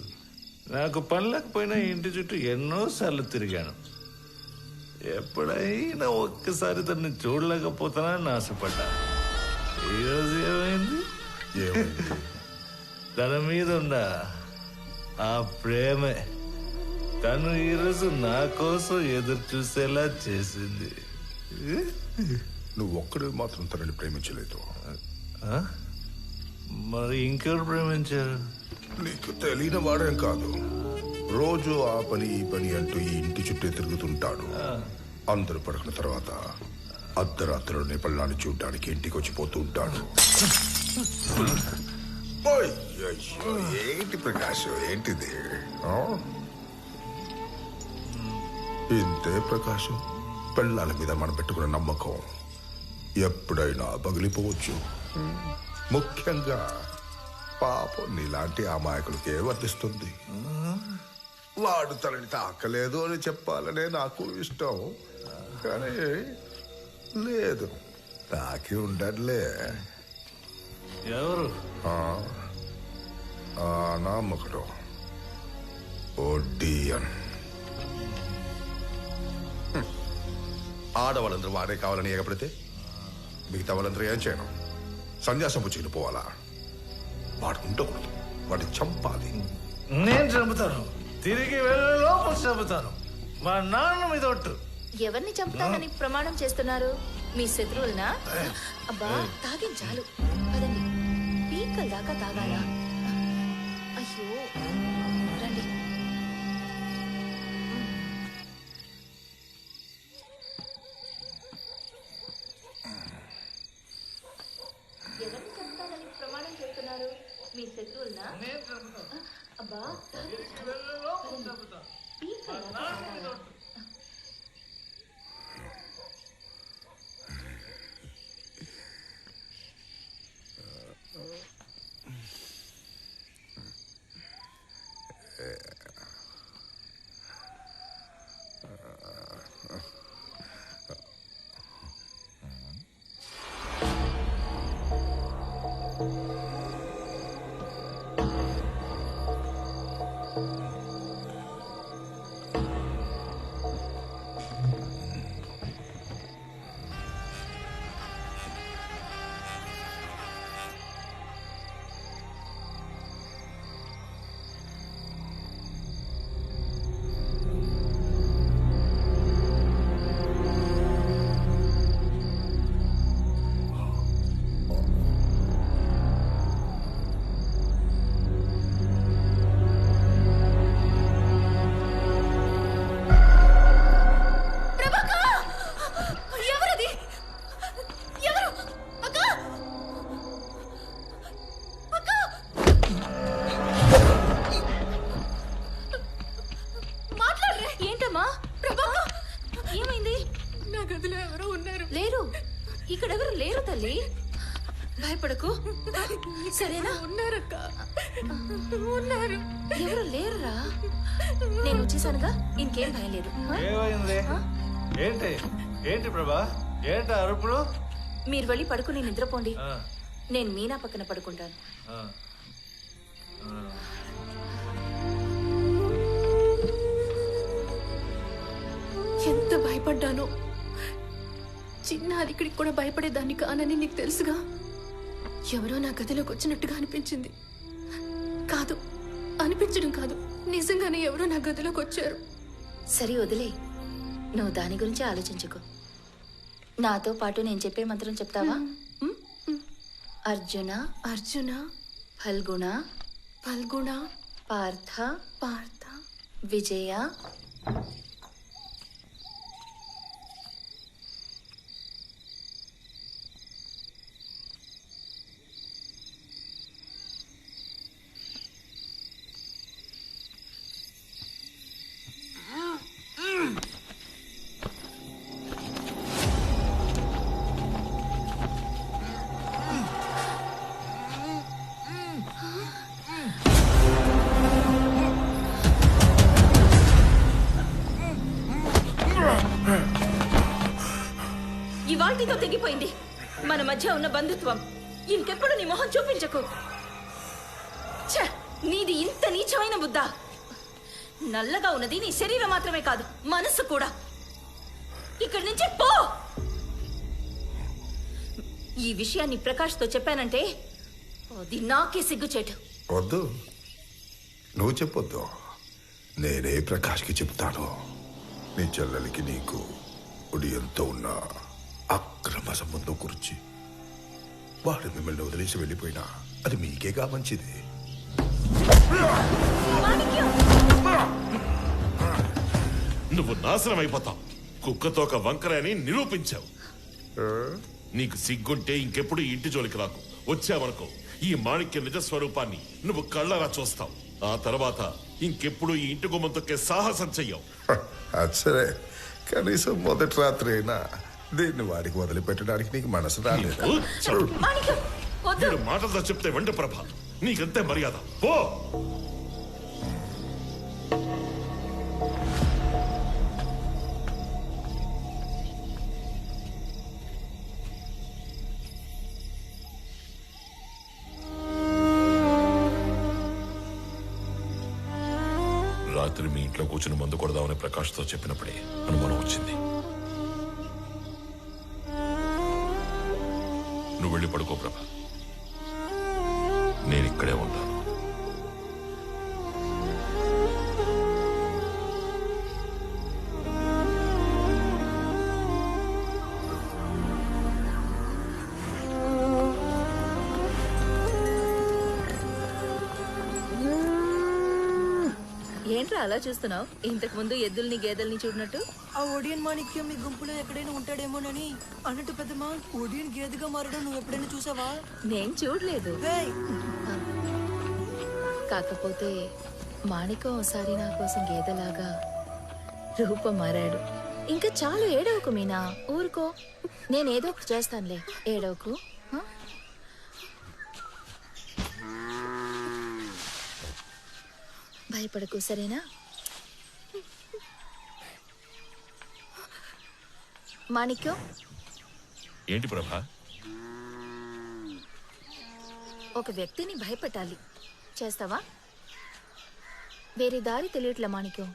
నాకు పనులకపోయినా ఇంటి చుట్టూ ఎన్నోసార్లు తిరిగాను. ఎప్పుడైనా ఒక్కసారి తనని చూడలేకపోతానని ఆశపడ్డా. ఈరోజు ఏమైంది? తన మీద ఉన్న ఆ ప్రేమే తను ఈరోజు నా కోసం ఎదురు చూసేలా చేసింది. నువ్వు ఒక్కడే మాత్రం తనని ప్రేమించలేదు. మరి ఇంకెవరు ప్రేమించారు? నీకు తెలియని వాడేం కాదు. రోజు ఆ పని ఈ పని అంటూ ఈ ఇంటి చుట్టూ తిరుగుతుంటాడు. అందరూ పడుకున్న తర్వాత అర్ధరాత్రిలోనే పళ్ళాన్ని చూడ్డానికి ఇంటికి వచ్చి పోతూ ఉంటాడు. ఏంటి ప్రకాశం, ఏంటిది? ఇంతే ప్రకాశం. పెళ్ళాల మీద మనం పెట్టుకున్న నమ్మకం ఎప్పుడైనా పగిలిపోవచ్చు. ముఖ్యంగా పాపం నీలాంటి అమాయకులకే వర్తిస్తుంది. వాడు తనని తాకలేదు అని చెప్పాలనే నాకు ఇష్టం, కానీ లేదు, తాకి ఉండట్లే. ఎవరు? నమ్మకం. ఒడియన్. ఆడవాళ్ళందరూ వాడే కావాలని ఎగపడితే మిగతా వాళ్ళందరూ ఏం చేయను? సన్యాసం పుచ్చుకుని పోవాలా? వాడు ఉండకూడదు, వాడిని చంపాలి. నేను చంపుతాను, తిరిగి వెళ్ళే లోపల చంపుతాను. మా నాన్న మీద ఒట్టు. ఎవరిని చంపుతానని ప్రమాణం చేస్తున్నారు? మీ శత్రువులనా? అబ్బా తాగించాలు పదండి. పీకల దాకా తాగాలా? అయ్యో రండి. ఎవరిని చంపుతానని ప్రమాణం చేస్తున్నారు? మీ శత్రువులనా? అబ్బా పీకల దాకా తాగాలా? భయపడకు సరేనా? ఉన్నారక్క, ఉన్నారు. ఎవరు లేరురా, నేను వచ్చేసానుగా, ఇంకేం భయం లేదు. ఏమైంది? ఏంటి ఏంటి ప్రభా, ఏంటి అరుపులు? మీరు వెళ్ళి పడుకుని నిద్రపోండి, నేను మీనా పక్కన పడుకుంటాను. ఎంత భయపడ్డానో. చిన్న అది ఇక్కడికి కూడా భయపడేదాన్ని కానని నీకు తెలుసుగా. ఎవరో నా గదిలోకి వచ్చినట్టుగా అనిపించింది. కాదు, అనిపించడం కాదు, నిజంగానే ఎవరో నా గదిలోకి వచ్చారు. సరే వదిలే, నువ్వు దాని గురించి ఆలోచించుకో. నాతో పాటు నేను చెప్పే మంత్రం చెప్తావా? అర్జున అర్జున, ఫల్గుణ ఫల్గుణ, పార్థ పార్థ, విజయ. ఇవాల్టితో తెగిపోయింది మన మధ్య ఉన్న బంధుత్వం. ఇంకెప్పుడు నీ మొహం చూపించకు. ఛ, నీది ఇంత నీచమైన బుద్ధ. నల్లగా ఉన్నది నీ శరీరం మాత్రమే కాదు, మనసు కూడా. ఇక్కడి నుంచి పో. ఈ విషయాన్ని ప్రకాష్తో చెప్పానంటే అది నాకే సిగ్గుచేటు. వద్దు, నువ్వు చెప్పొద్దు, నేనే ప్రకాష్కి చెప్తాను. నీ చెల్లెలికి నీకు ఉడియంతో ఉన్న అక్రమ సంబంధం గురించి. వాడు మిమ్మల్ని వదిలేసి వెళ్ళిపోయినా అది మీకేగా మంచిది. నువ్వు నాశనం అయిపోతావు. కుక్కతో ఒక వంకర అని నిరూపించావు. నీకు సిగ్గుంటే ఇంకెప్పుడు ఇంటి జోలికి రాకు. వచ్చావనుకో, ఈ మాణిక్య నిజ స్వరూపాన్ని నువ్వు కళ్ళరా చూస్తావు. ఆ తర్వాత ఇంకెప్పుడు ఈ ఇంటి గుమ్మం తొక్కే సాహసం చెయ్యవు. అది సరే, కనీసం మొదటి రాత్రి అయినా దీన్ని వాడికి వదిలిపెట్టడానికి నీకు మనసు రాలేదు. మాటలతో చెప్తే వెంట ప్రభ, నీకంతే మర్యాద. పో. రాత్రి మీ ఇంట్లో కూర్చుని మందు కొడదామని ప్రకాష్తో చెప్పినప్పుడే అనుమానం వచ్చింది. నువ్వు వెళ్ళి పడుకో ప్రభా, నేను ఇక్కడే ఉంటాను. ఏంట్రా అలా చూస్తున్నావు? ఇంతకు ముందు ఎద్దుల్ని గేదెల్ని చూడనట్టు. ఆ ఒడియన్ మాణిక్యం మీ గుంపులో ఎక్కడైనా ఉంటాడేమోనని. అన్నట్టు పెద్దమ్మా, ఒడియన్ గేదెగా మారడం నువ్వు ఎప్పుడైనా చూసావా? నేను చూడలేదు. ఏయ్! కాకపోతే మాణిక్యం ఒకసారి నా కోసం గేదెలాగా రూపం మారాడు. ఇంకా చాలు, ఏడవకు మీనా, ఊరుకో. నేనేదో ఒకటి చేస్తానులే, ఏడవకు. భయపడకు, సరేనా? మాణిక్యం, ఏంటి ప్రభా? ఒక వ్యక్తిని భయపెట్టాలి, చేస్తావా? వేరే దారి తెలియట్లే మాణిక్యం.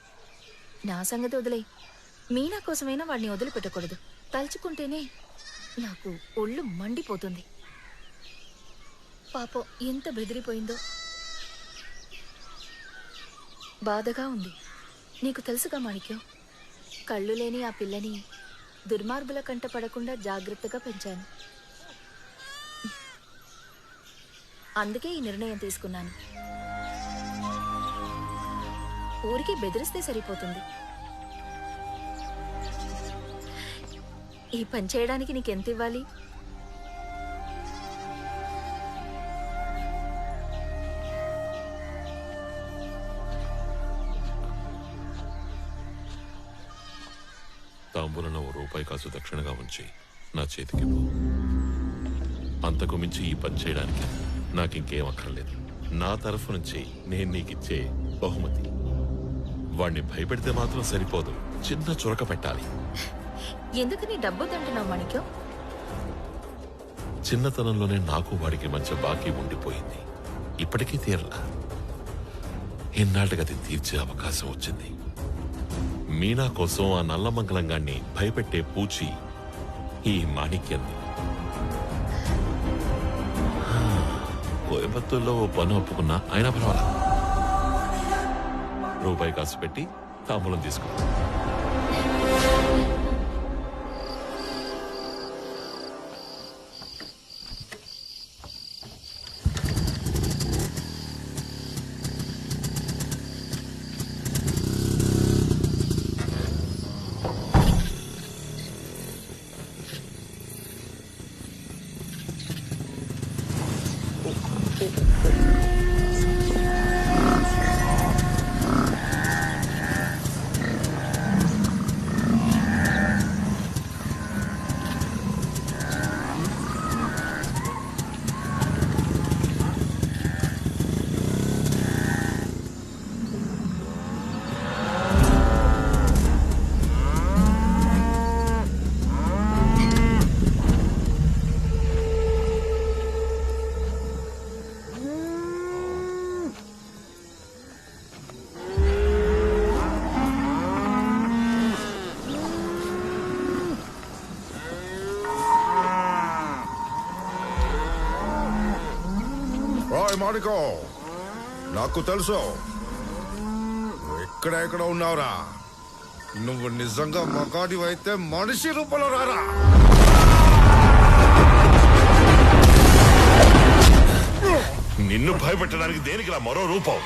నా సంగతి వదిలే, మీనా కోసమైనా వాడిని వదిలిపెట్టకూడదు. తలుచుకుంటేనే నాకు ఒళ్ళు మండిపోతుంది. పాపం ఎంత బెదిరిపోయిందో. బాధగా ఉంది. నీకు తెలుసుగా మాణిక్యం, కళ్ళు లేని ఆ పిల్లని దుర్మార్గుల కంట పడకుండా జాగ్రత్తగా పెంచాను. అందుకే ఈ నిర్ణయం తీసుకున్నాను. ఊరికి బెదిరిస్తే సరిపోతుంది. ఈ పని చేయడానికి నీకెంత ఇవ్వాలి? తాంబూలను రూపాయి కాసు దక్షిణగా ఉంచి నా చేతికి అంతకు మించి ఈ పని చేయడానికి నాకింకేం అక్కర్లేదు. నా తరఫు నుంచి నేను నీకిచ్చే బహుమతి. వాణ్ణి భయపెడితే మాత్రం సరిపోదు, చిన్న చురక పెట్టాలి. ఎందుకని డబ్బు తింటున్నావు మాణిక్యం? చిన్నతనంలోనే నాకు వాడికి మధ్య బాకీ ఉండిపోయింది. ఇప్పటికీ తీరలా. ఎన్నాళ్ళకి అది తీర్చే అవకాశం వచ్చింది. మీనా కోసం ఆ నల్లమంగళంగాన్ని భయపెట్టే పూచి ఈ మాణిక్యంది. కోయంబత్తూరులో ఓ పని ఒప్పుకున్నా, అయినా పర్వాలా. రూపాయి కాసు పెట్టి తాంబూలం తీసుకో. మాణికో, నాకు తెలుసు ఎక్కడ ఉన్నావురా. నువ్వు నిజంగా మగాడివైతే మనిషి రూపంలో రారా. నిన్ను భయపెట్టడానికి దేనికిలా మరో రూపం?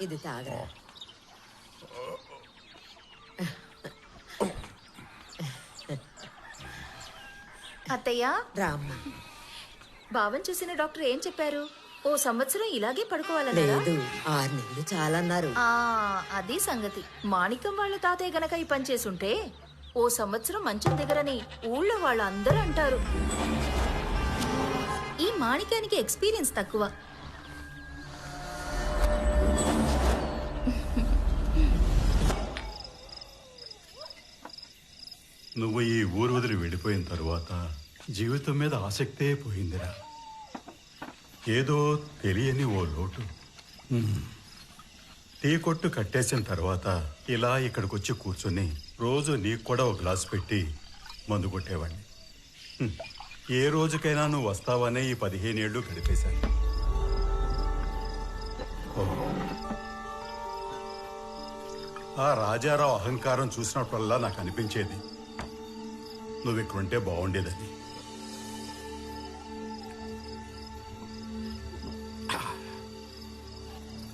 ఇది తాగరా. అత్తయ్య రామ్మా. బావన్ చూసిన డాక్టర్ ఏం చెప్పారు? ఓ సంవత్సరం ఇలాగే పడుకోవాలన్నారా? లేదు, 6 నెలలు చాలన్నారు. అది సంగతి. మాణిక్యం వాళ్ళ తాతయ్య గనక ఈ పని చేసుంటే ఓ సంవత్సరం మంచం దగ్గరని ఊళ్ళో వాళ్ళందరూ అంటారు. ఈ మాణిక్యానికి ఎక్స్పీరియన్స్ తక్కువ. నువ్వు ఈ ఊరు వదిలి వెళ్ళిపోయిన తరువాత జీవితం మీద ఆసక్తే పోయిందిరా. ఏదో తెలియని ఓ లోటు. టీ కొట్టు కట్టేసిన తర్వాత ఇలా ఇక్కడికి వచ్చి కూర్చొని రోజు నీకు కూడా ఒక గ్లాస్ పెట్టి మందు కొట్టేవాడిని. ఏ రోజుకైనా నువ్వు వస్తావనే ఈ 15 ఏళ్ళు గడిపేశాను. ఆ రాజారావు అహంకారం చూసినప్పుడల్లా నాకు అనిపించేది నువ్వు ఇక్కడుంటే బాగుండేదని.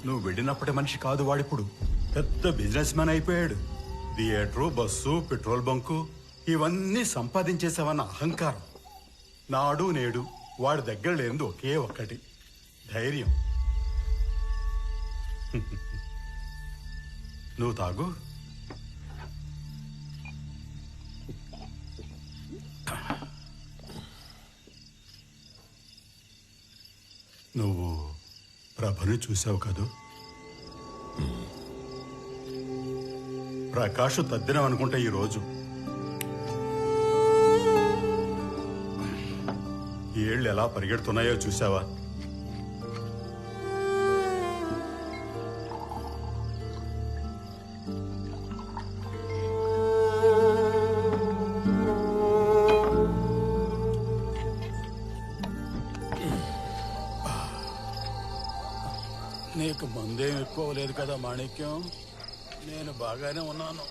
నువ్వు వెళ్ళినప్పటి మనిషి కాదు వాడిప్పుడు. పెద్ద బిజినెస్ మ్యాన్ అయిపోయాడు. థియేటరు, బస్సు, పెట్రోల్ బంకు ఇవన్నీ సంపాదించేసావన్న అహంకారం. నాడు నేడు వాడి దగ్గర లేనిది ఒకే ఒక్కటి, ధైర్యం. నువ్వు తాగు. నువ్వు ప్రభను చూసావు కదూ? ప్రకాష్ తద్దినం అనుకుంటా ఈరోజు. ఏళ్ళు ఎలా పరిగెడుతున్నాయో చూసావా? నీకు మందేం ఎక్కువ లేదు కదా మాణిక్యం? నేను బాగానే ఉన్నాను.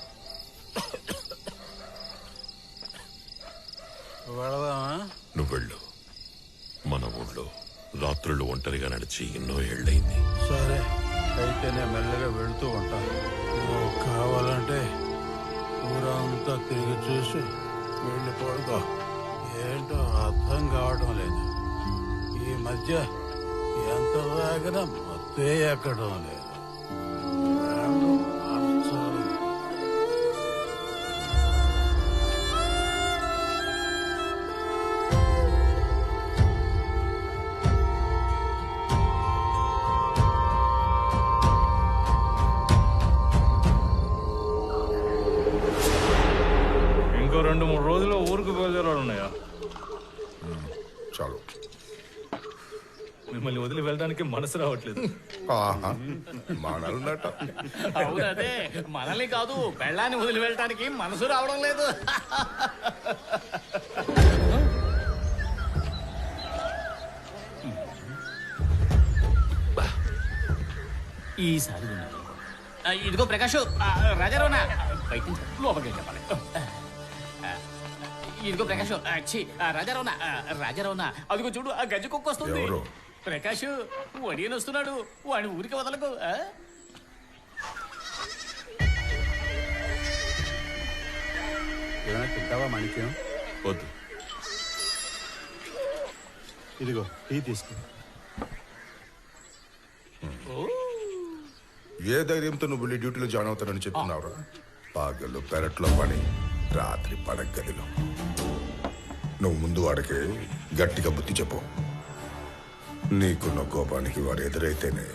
వెళదామా? నువ్వు వెళ్ళు. మన ఊళ్ళో రాత్రులు ఒంటరిగా నడిచి ఎన్నో ఏళ్ళయింది. సరే, అయితే నేను మెల్లగా వెళుతూ ఉంటాను. నువ్వు కావాలంటే ఊరంతా తిరిగి చూసి వెళ్ళిపోడుకో. ఏంటో అర్థం కావడం లేదు. ఈ మధ్య ఎంత తాగినా మత్తే ఎక్కడం లేదు. ఇంకో 2-3 రోజుల్లో ఊరికి బయలుదేరాలు ఉన్నాయా? చాలు. మిమ్మల్ని వదిలి వెళ్ళడానికి మనసు రావట్లేదు. అవునదే, మనల్ని కాదు పెళ్ళాన్ని వదిలి వెళ్ళటానికి మనసు రావడం లేదు. ఈసారి ఇదిగో ప్రకాష్, రాజారావునా బయట లోపలికి చెప్పాలి. ఇదిగో ప్రకాష్, రాజారావునా అదిగో చూడు, ఆ గజ్జి కుక్క వస్తుంది. ప్రకాష్, వడియన్ వస్తున్నాడు, వాడిని ఊరికి వదలకు. ఏమైనా తింటావా మాణిక్యం? వద్దు. ఇదిగో టీ తీసుకో. ఏ ధైర్యంతో నువ్వు వెళ్ళి డ్యూటీలో జాయిన్ అవుతానని చెప్తున్నావురా? పగలు పెరట్లో పని, రాత్రి పడగదిలో. నువ్వు ముందు వాడికి గట్టిగా బుద్ధి చెప్పు. నీకున్న కోపానికి వాడు ఎదురైతేనే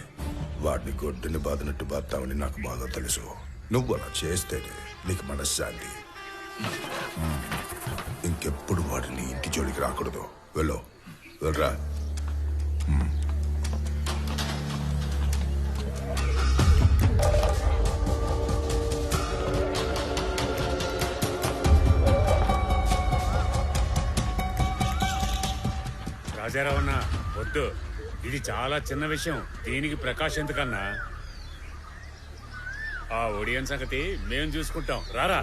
వాడిని గొడ్డుని బాధినట్టు బాధతామని నాకు బాగా తెలుసు. నువ్వు అలా చేస్తేనే నీకు మనశ్శాంతి. ఇంకెప్పుడు వాడిని ఇంటి జోలికి రాకూడదు. వెళ్ళరా. రాజారావన్నా వద్దు, ఇది చాలా చిన్న విషయం. దీనికి ప్రకాష్ ఎందుకన్నా? ఆ ఒడియన్ సంగతి మేం చూసుకుంటాం. రారా.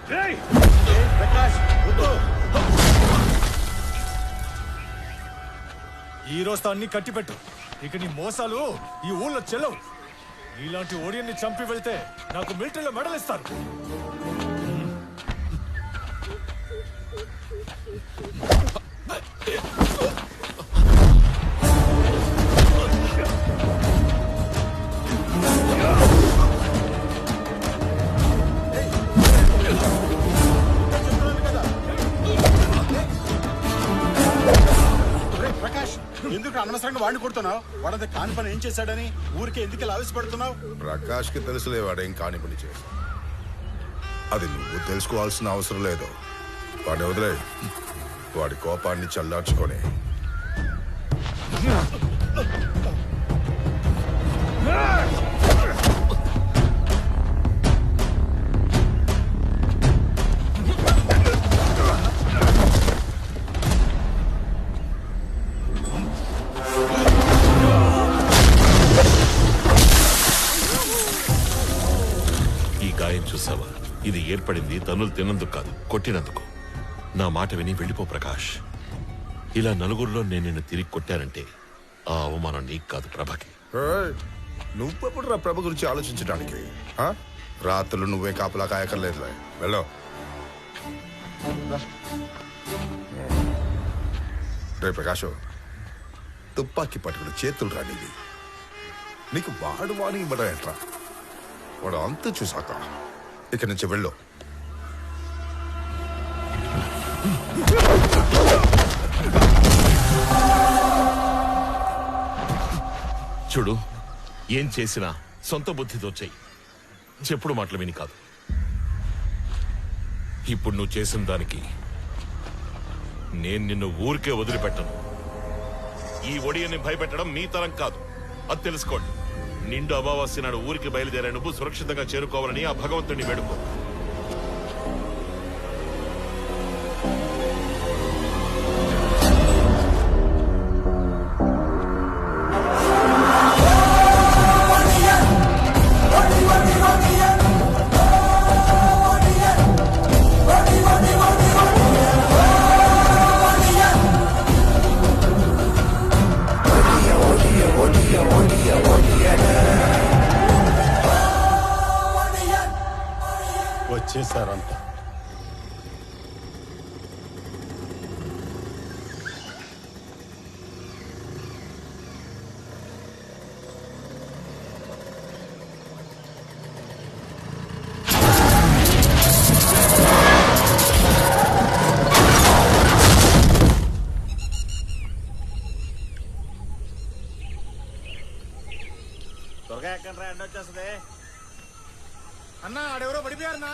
ప్రకాష్ ఈ రోజు అన్ని కట్టిపెట్టు. ఇక నీ మోసాలు ఈ ఊళ్ళో చెల్లవు. ఇలాంటి ఓడియన్ని చంపి వెళ్తే నాకు మిలిటరీలో మెడల్ ఇస్తారు. ప్రకాష్ ఎందుకు అనవసరంగా వాడిని కొడుతున్నావు? వాడంత కాని పని ఏం చేశాడని ఊరికే ఎందుకు ఇలా ఆవేశపడుతున్నావు? ప్రకాష్ కి తెలుసులే వాడేం కాని పని చేసి. అది నువ్వు తెలుసుకోవాల్సిన అవసరం లేదు. వాడిని వదిలే. వాడి కోపాన్ని చల్లార్చుకొని చూసావా? ఇది ఏర్పడింది తనులు తిన్నందుకు కాదు, కొట్టినందుకు. నా మాట విని వెళ్ళిపో ప్రకాష్. ఇలా నలుగురిలో నేను నిన్ను తిరిగి కొట్టానంటే ఆ అవమానం నీకు కాదు, ప్రభకి. నువ్వెప్పుడు రా ప్రభ గురించి ఆలోచించడానికి? రాత్రులు నువ్వే కాపలా కాయకర్లేదులే. వెళ్ళో. రే ప్రకాష్, తుపాకీ పట్టుకుని చేతులు రానివి. నీకు వాడు వాడిని ఇవ్వడం ఎట్రా? వాడు అంత చూసాక ఇక్కడి నుంచి వెళ్ళు. చూడు, ఏం చేసినా సొంత బుద్ధితో చెయ్యి, చెప్పుడు మాటలు విని కాదు. ఇప్పుడు నువ్వు చేసిన దానికి నేను నిన్ను ఊరికే వదిలిపెట్టను. ఈ ఒడియని భయపెట్టడం మీ తరం కాదు, అది తెలుసుకోండి. నిండు అమావాస్య నాడు ఊరికి బయలుదేరే నువ్వు సురక్షితంగా చేరుకోవాలని ఆ భగవంతుడిని వేడుకో. వచ్చేసారంతా. త్వరగా ఎక్కడ ఎండ వచ్చేస్తుంది. అన్నా ఆడెవరో పడిపోయారన్నా.